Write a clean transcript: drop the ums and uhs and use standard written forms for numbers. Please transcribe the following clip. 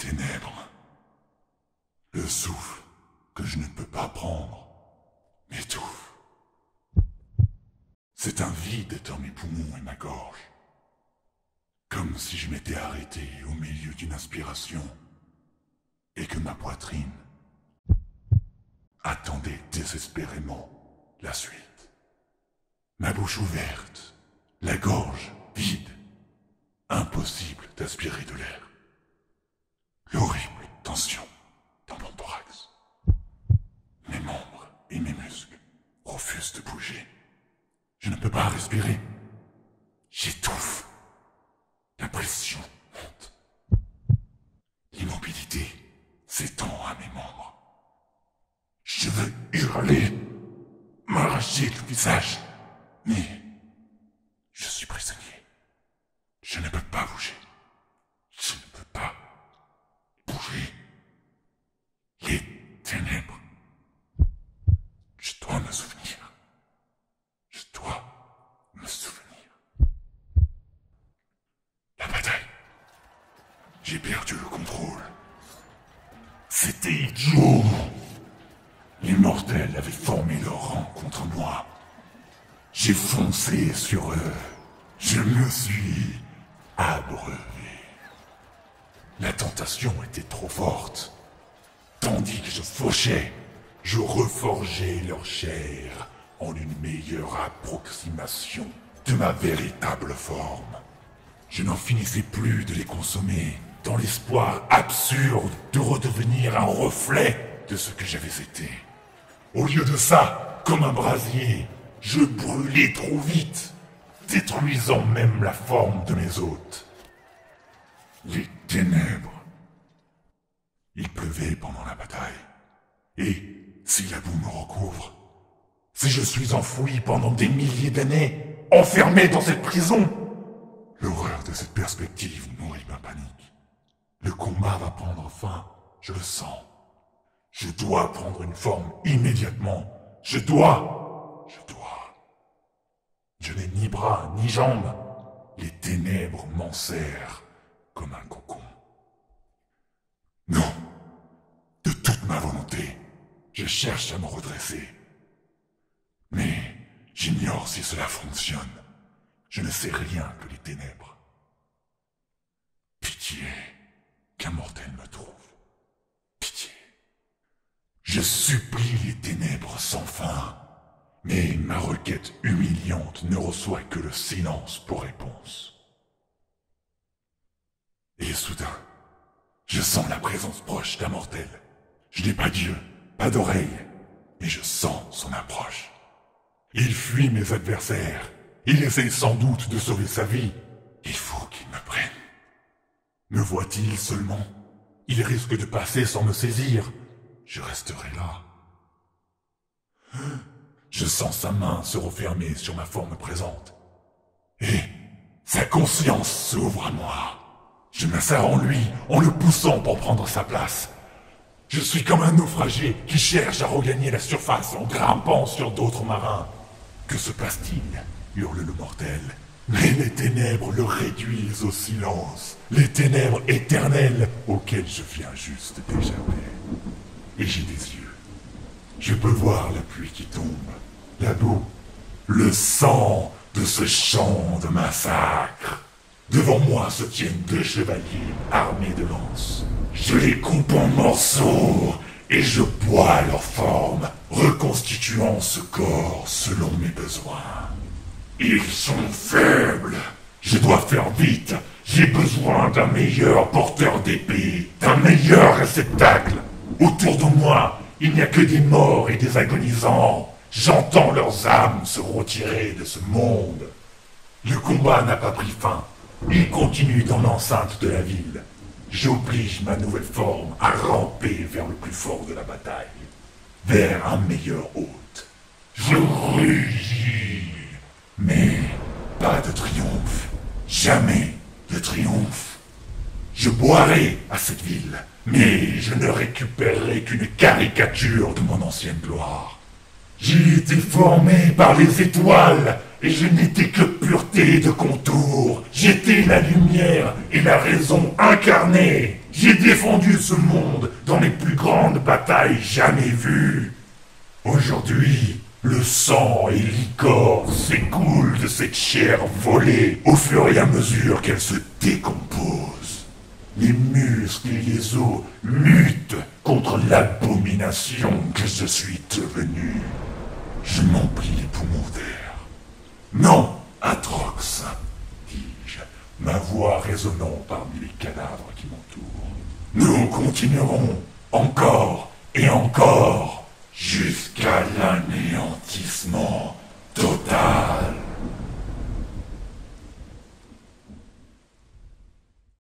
ténèbres. Le souffle que je ne peux pas prendre m'étouffe. C'est un vide dans mes poumons et ma gorge. Comme si je m'étais arrêté au milieu d'une inspiration et que ma poitrine attendait désespérément la suite. Ma bouche ouverte, la gorge vide, impossible d'aspirer de l'air. L'horrible tension dans mon thorax. Mes membres et mes muscles refusent de bouger. Je ne peux pas respirer. J'étouffe. La pression monte. L'immobilité s'étend à mes membres. Je veux hurler, m'arracher le visage, mais je suis prisonnier. Je ne peux pas bouger. Je ne peux pas bouger. Les ténèbres. Je dois me souvenir. Je dois me souvenir. La bataille. J'ai perdu le contrôle. C'était idiot. Les mortels avaient formé leur rang contre moi. J'ai foncé sur eux. Je me suis abreuvé. La tentation était trop forte. Tandis que je fauchais, je reforgeais leur chair en une meilleure approximation de ma véritable forme. Je n'en finissais plus de les consommer, dans l'espoir absurde de redevenir un reflet de ce que j'avais été. Au lieu de ça, comme un brasier, je brûlais trop vite, détruisant même la forme de mes hôtes. Les ténèbres. Il pleuvait pendant la bataille. Et si la boue me recouvre, si je suis enfoui pendant des milliers d'années, enfermé dans cette prison, l'horreur de cette perspective nourrit ma panique. Le combat va prendre fin, je le sens. Je dois prendre une forme immédiatement. Je dois. Je n'ai ni bras, ni jambes. Les ténèbres m'enserrent comme un cocon. Non. De toute ma volonté, je cherche à me redresser. Mais j'ignore si cela fonctionne. Je ne sais rien que les ténèbres. Pitié, qu'un mortel me trouve. Pitié. Je supplie les ténèbres sans fin, mais ma requête humiliante ne reçoit que le silence pour réponse. Et soudain, je sens la présence proche d'un mortel. Je n'ai pas d'yeux, pas d'oreilles, mais je sens son approche. Il fuit mes adversaires. Il essaie sans doute de sauver sa vie. Il faut qu'il me prenne. Me voit-il seulement? Il risque de passer sans me saisir. Je resterai là. Je sens sa main se refermer sur ma forme présente. Et sa conscience s'ouvre à moi. Je m'insère en lui, en le poussant pour prendre sa place. Je suis comme un naufragé qui cherche à regagner la surface en grimpant sur d'autres marins. Que se passe-t-il? Hurle le mortel. Mais les ténèbres le réduisent au silence. Les ténèbres éternelles auxquelles je viens juste d'échapper. Et j'ai des yeux. Je peux voir la pluie qui tombe, la boue, le sang de ce champ de massacre. Devant moi se tiennent deux chevaliers armés de lances. Je les coupe en morceaux et je bois leur forme, reconstituant ce corps selon mes besoins. Ils sont faibles. Je dois faire vite. J'ai besoin d'un meilleur porteur d'épée, d'un meilleur réceptacle. Autour de moi, il n'y a que des morts et des agonisants. J'entends leurs âmes se retirer de ce monde. Le combat n'a pas pris fin. Il continue dans l'enceinte de la ville. J'oblige ma nouvelle forme à ramper vers le plus fort de la bataille, vers un meilleur hôte. Je rugis, mais pas de triomphe. Jamais de triomphe. Je boirai à cette ville, mais je ne récupérerai qu'une caricature de mon ancienne gloire. J'ai été formé par les étoiles, et je n'étais que pureté de contour. J'étais la lumière et la raison incarnée. J'ai défendu ce monde dans les plus grandes batailles jamais vues. Aujourd'hui, le sang et l'icor s'écoulent de cette chair volée au fur et à mesure qu'elle se décompose. Les muscles et les os luttent contre l'abomination que je suis devenu. Je m'emplis les poumons d'air. Non, Atrox, dis-je, ma voix résonnant parmi les cadavres qui m'entourent. Nous continuerons encore et encore jusqu'à l'anéantissement total.